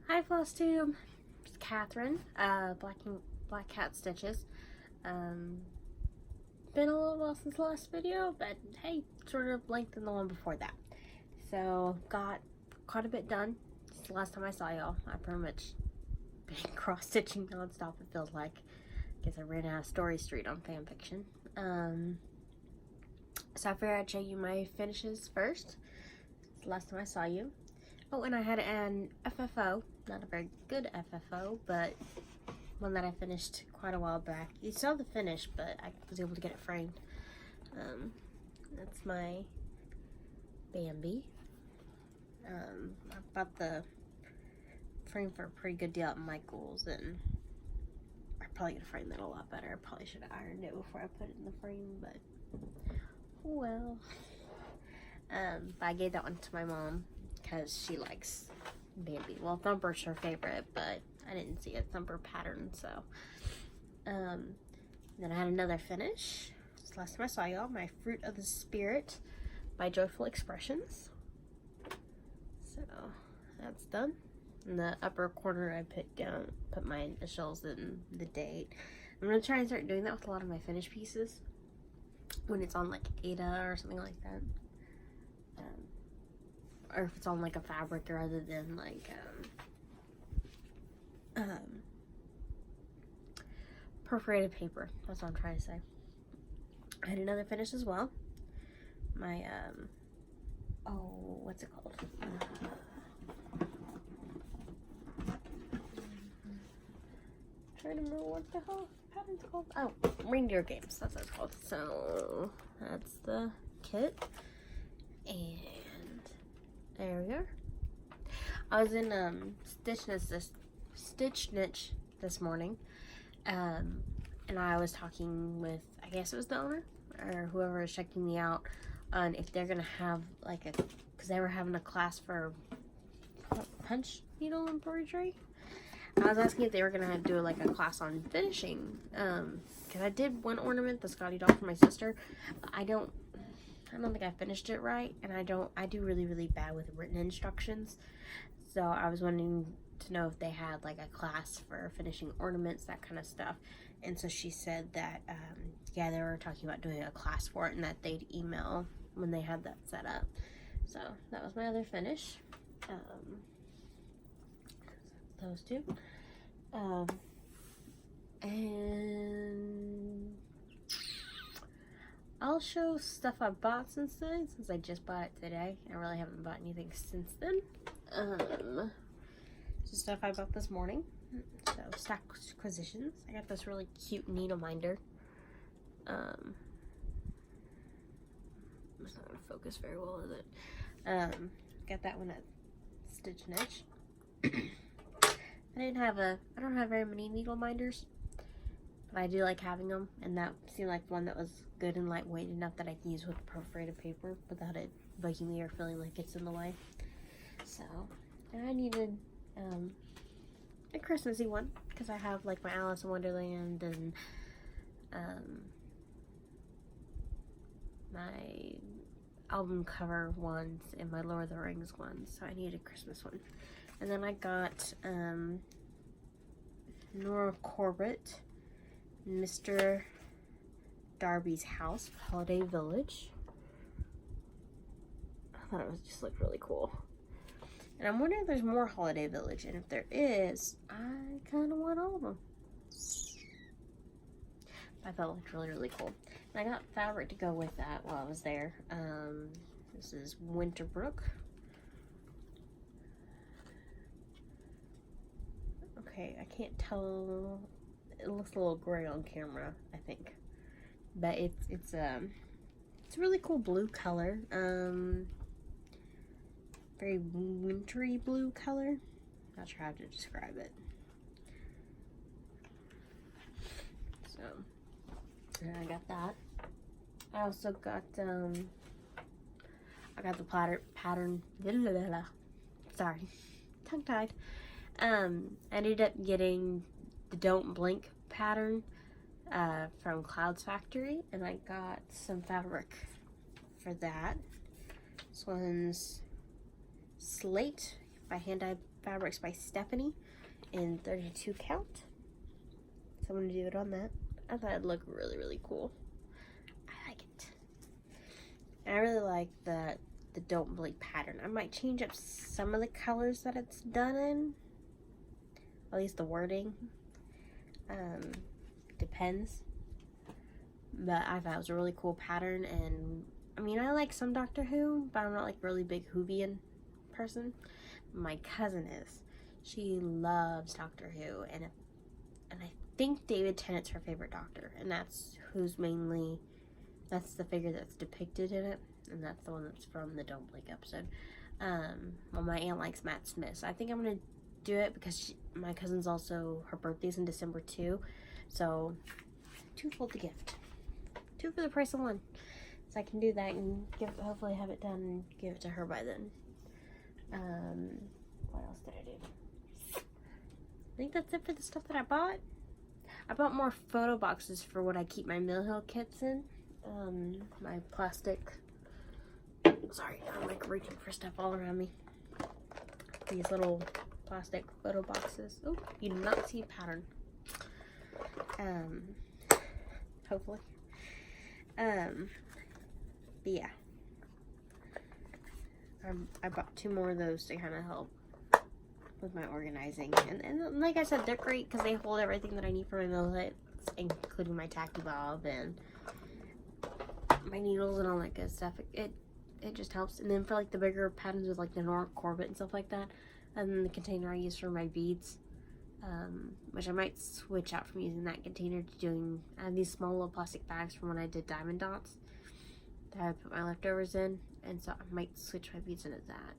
Hi Flosstube, it's Catherine, Black Cat Stitches. Been a little while since the last video, but hey, sort of length than the one before that. So got quite a bit done. It's the last time I saw y'all. I pretty much been cross-stitching nonstop, it feels like. Guess I ran out of Story Street on fanfiction. So I figured I'd show you my finishes first. It's the last time I saw you. Oh, and I had an FFO, not a very good FFO, but one that I finished quite a while back. You saw the finish, but I was able to get it framed. That's my Bambi. I bought the frame for a pretty good deal at Michael's, and I'm probably gonna frame that a lot better. I probably should have ironed it before I put it in the frame, but oh well. But I gave that one to my mom because she likes Bambi. Well, Thumper's her favorite, but I didn't see a Thumper pattern, so. Then I had another finish. This is the last time I saw y'all, my Fruit of the Spirit by Joyful Expressions. So that's done. In the upper corner, I put my initials and the date. I'm gonna try and start doing that with a lot of my finished pieces when it's on like Ada or something like that. Or if it's on like a fabric rather than like perforated paper. That's what I'm trying to say. I had another finish as well. My oh, what's it called? Trying to remember what the hell pattern's called. Oh, Reindeer Games. That's what it's called. So that's the kit, and there we are. I was in Stitch Niche this morning, and I was talking with, I guess it was the owner or whoever is checking me out on if they're gonna have like because they were having a class for punch needle embroidery. I was asking if they were gonna do like a class on finishing, because I did one ornament, the Scotty doll for my sister. I don't think I finished it right, and I do really bad with written instructions. So I was wanting to know if they had like a class for finishing ornaments, that kind of stuff. And so she said that, yeah, they were talking about doing a class for it and that they'd email when they had that set up. So that was my other finish. Those two. And I'll show stuff I bought since then, since I just bought it today. I really haven't bought anything since then. Just stuff I bought this morning. So, stock acquisitions. I got this really cute needle minder. It's not going to focus very well, is it? Got that one at Stitch Niche. I don't have very many needle minders, but I do like having them, and that seemed like one that was good and lightweight enough that I can use with perforated paper without it bugging me or feeling like it's in the way. So, and I needed a Christmassy one because I have like my Alice in Wonderland and my album cover ones and my Lord of the Rings ones, so I needed a Christmas one. And then I got Nora Corbett, Mr. Darby's House, Holiday Village. I thought it was just looked really cool. And I'm wondering if there's more Holiday Village, and if there is, I kind of want all of them. I thought it looked really cool. And I got fabric to go with that while I was there. This is Winterbrook. Okay, I can't tell. It looks a little gray on camera, I think, but it's a really cool blue color. Very wintry blue color. Not sure how to describe it. So, and I got that. I also got I got the pattern. Sorry, tongue tied. I ended up getting the Don't Blink pattern from Clouds Factory, and I got some fabric for that. This one's Slate by Hand-Dyed Fabrics by Stephanie in 32 count. So I'm going to do it on that. I thought it'd look really, really cool. I like it. And I really like the Don't Blink pattern. I might change up some of the colors that it's done in. At least the wording. Depends. But I thought it was a really cool pattern, and I mean, I like some Doctor Who, but I'm not like a really big Whovian person. My cousin is. She loves Doctor Who, and I think David Tennant's her favorite Doctor, and that's the figure that's depicted in it, and that's the one that's from the Don't Blink episode. Well, my aunt likes Matt Smith, so I think I'm gonna do it because my cousin's also, her birthday's in December too, so twofold the gift. 2 for the price of 1. So I can do that and hopefully have it done and give it to her by then. What else did I do? I think that's it for the stuff that I bought. I bought more photo boxes for what I keep my Mill Hill kits in. My plastic. Sorry, I'm like reaching for stuff all around me. These little plastic photo boxes. Oh, you do not see a pattern. Hopefully. But yeah. I bought 2 more of those to kind of help with my organizing. And like I said, they're great because they hold everything that I need for my mill hits, including my tacky bob and my needles and all that good stuff. It just helps. And then for like the bigger patterns with like the Nora Corbett and stuff like that, and then the container I use for my beads, which I might switch out from using that container to doing, I have these small little plastic bags from when I did diamond dots that I put my leftovers in, and so I might switch my beads into that.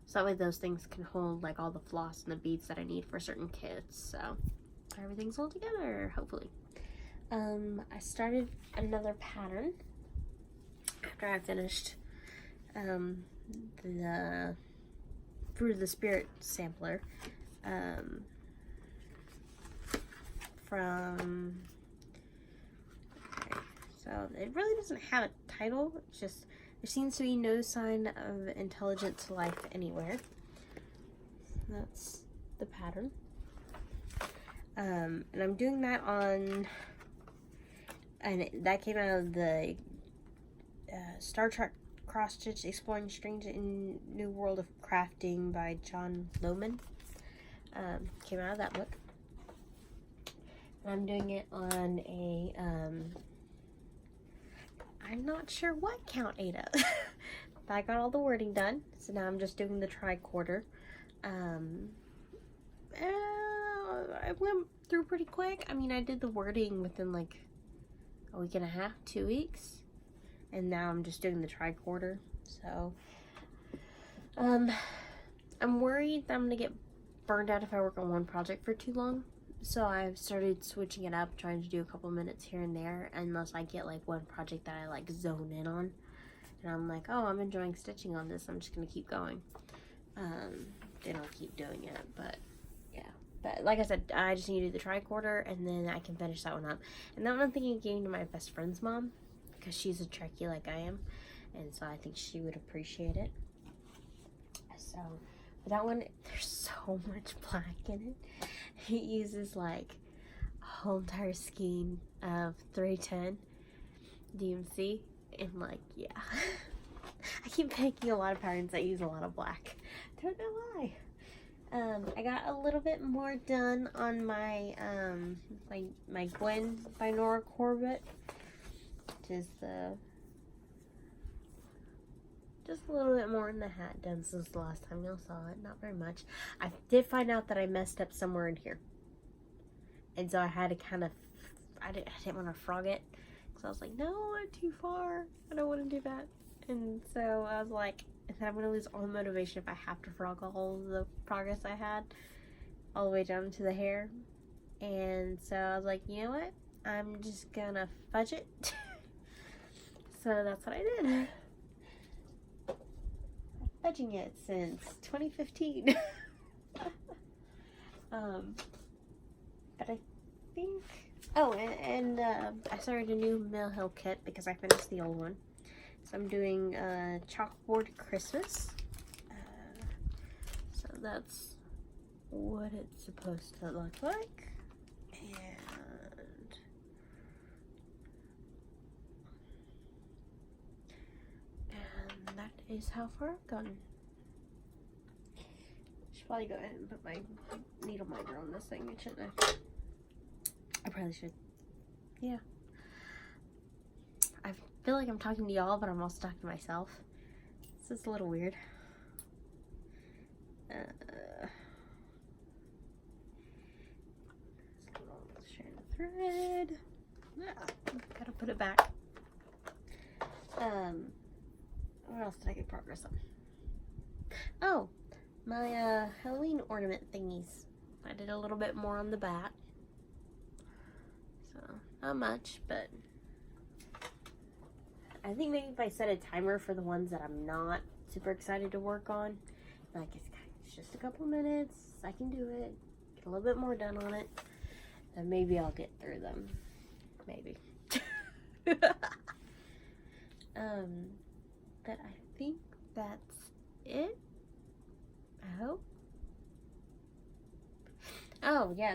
So that way those things can hold like all the floss and the beads that I need for certain kits, so everything's all together, hopefully. I started another pattern after I finished the Fruit of the Spirit sampler. From, okay, so it really doesn't have a title. It's just, there seems to be no sign of intelligent life anywhere. That's the pattern. And I'm doing that on, and that came out of the Star Trek cross-stitch Exploring Strange and New World of Crafting by John Lohman. Came out of that book. I'm doing it on a, I'm not sure what count Ada. I got all the wording done, so now I'm just doing the tricorder. I went through pretty quick. I mean, I did the wording within like a week and a half, 2 weeks, and now I'm just doing the tricorder. So, I'm worried that I'm gonna get burned out if I work on one project for too long. So I've started switching it up, trying to do a couple minutes here and there, unless I get like one project that I like zone in on. And I'm like, oh, I'm enjoying stitching on this, I'm just gonna keep going. Then I'll keep doing it, but yeah. But like I said, I just need to do the tricorder, and then I can finish that one up. And that one I'm thinking of giving to my best friend's mom, because she's a Trekkie like I am, and so I think she would appreciate it. So, but that one, there's so much black in it. It uses like a whole entire skein of 310 DMC, and like, yeah. I keep making a lot of patterns that use a lot of black. Don't know why. I got a little bit more done on my my Gwen by Nora Corbett, which is just a little bit more in the hat done since the last time y'all saw it. Not very much. I did find out that I messed up somewhere in here, and so I had to kind of, I didn't want to frog it, because I was like, no, I'm too far, I don't want to do that. And so I was like, and then I'm going to lose all motivation if I have to frog all the progress I had all the way down to the hair. And so I was like, you know what, I'm just gonna fudge it. So that's what I did. Fudging it since 2015. But I think, oh, and I started a new Mill Hill kit because I finished the old one. So I'm doing Chalkboard Christmas. So that's what it's supposed to look like. And that is how far I've gotten. Should probably go ahead and put my needle minder on this thing, shouldn't I? I probably should. Yeah. I feel like I'm talking to y'all, but I'm also talking to myself. This is a little weird. Strand of thread. Yeah, gotta put it back. What else did I get progress on? Oh, my Halloween ornament thingies. I did a little bit more on the back. So, not much, but I think maybe if I set a timer for the ones that I'm not super excited to work on, like it's just a couple minutes, I can do it, get a little bit more done on it, and maybe I'll get through them. Maybe. But I think that's it. I hope. Oh yeah,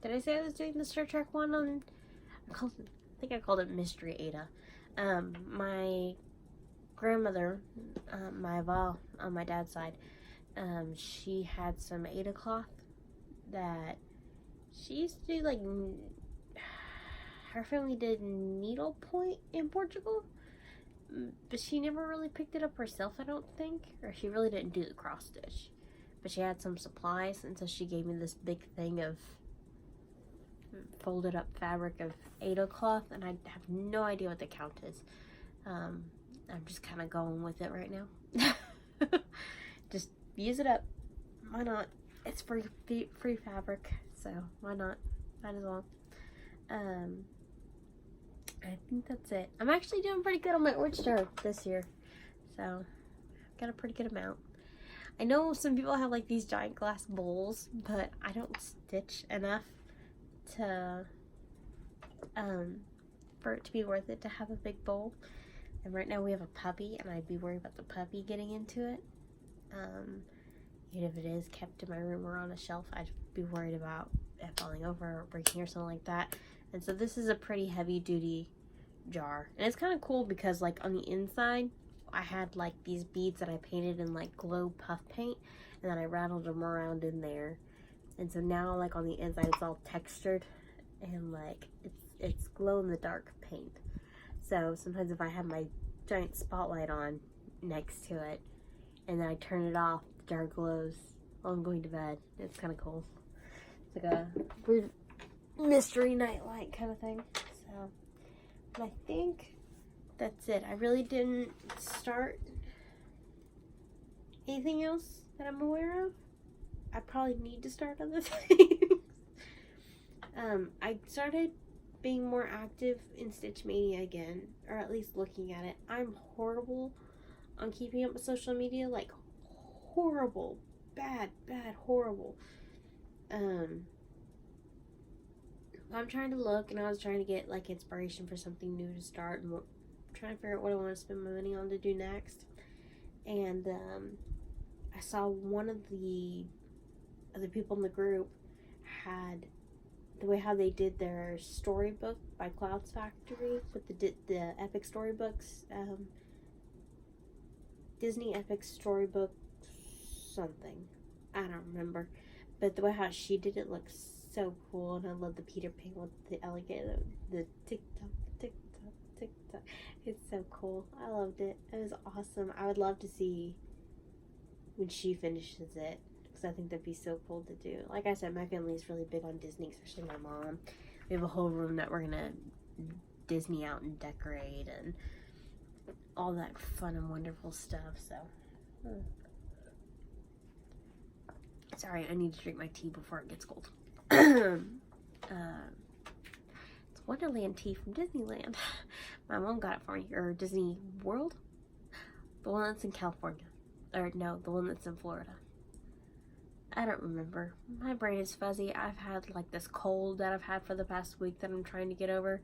did I say I was doing the Star Trek one on? I think I called it Mystery Ada. My grandmother, my Val on my dad's side, she had some Ada cloth that she used to do, like, her family did needlepoint in Portugal, but she never really picked it up herself, I don't think, or she really didn't do the cross stitch, but she had some supplies, and so she gave me this big thing of folded up fabric of Ada cloth, and I have no idea what the count is. I'm just kind of going with it right now. Just use it up. Why not? It's free fabric, so why not? Might as well. I think that's it. I'm actually doing pretty good on my oyster this year, so I've got a pretty good amount. I know some people have like these giant glass bowls, but I don't stitch enough to for it to be worth it to have a big bowl. And right now we have a puppy, and I'd be worried about the puppy getting into it. Even if it is kept in my room or on a shelf, I'd be worried about it falling over or breaking or something like that. And so this is a pretty heavy duty jar, and it's kind of cool because like on the inside I had like these beads that I painted in like glow puff paint, and then I rattled them around in there, and so now like on the inside it's all textured and like it's glow in the dark paint. So sometimes if I have my giant spotlight on next to it and then I turn it off, the jar glows while I'm going to bed. It's kind of cool. It's like a weird mystery nightlight kind of thing. So, but I think that's it. I really didn't start anything else that I'm aware of. I probably need to start other things. I started being more active in Stitch Mania again, or at least looking at it. I'm horrible on keeping up with social media, like horrible, bad, horrible. I'm trying to look, and I was trying to get like inspiration for something new to start, and trying to figure out what I want to spend my money on to do next. And I saw one of the other people in the group had the way how they did their storybook by Clouds Factory with the epic storybooks, Disney epic storybook something, I don't remember, but the way how she did it looks so cool, and I love the Peter Pan with the alligator, the tick tock, tick tock, tick tock. It's so cool. I loved it. It was awesome. I would love to see when she finishes it, because I think that'd be so cool to do. Like I said, my family is really big on Disney, especially my mom. We have a whole room that we're gonna Disney out and decorate and all that fun and wonderful stuff. So sorry, I need to drink my tea before it gets cold. It's Wonderland tea from Disneyland. My mom got it for me, or Disney World, the one that's in California, or no, the one that's in Florida. I don't remember. My brain is fuzzy. I've had like this cold that I've had for the past week that I'm trying to get over,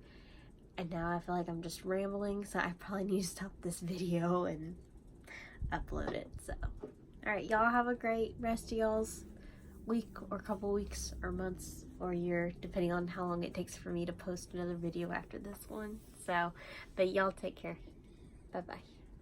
and now I feel like I'm just rambling, so I probably need to stop this video and upload it. So Alright, y'all have a great rest of y'all's week or couple weeks or months or year, depending on how long it takes for me to post another video after this one. So, but y'all take care. Bye-bye.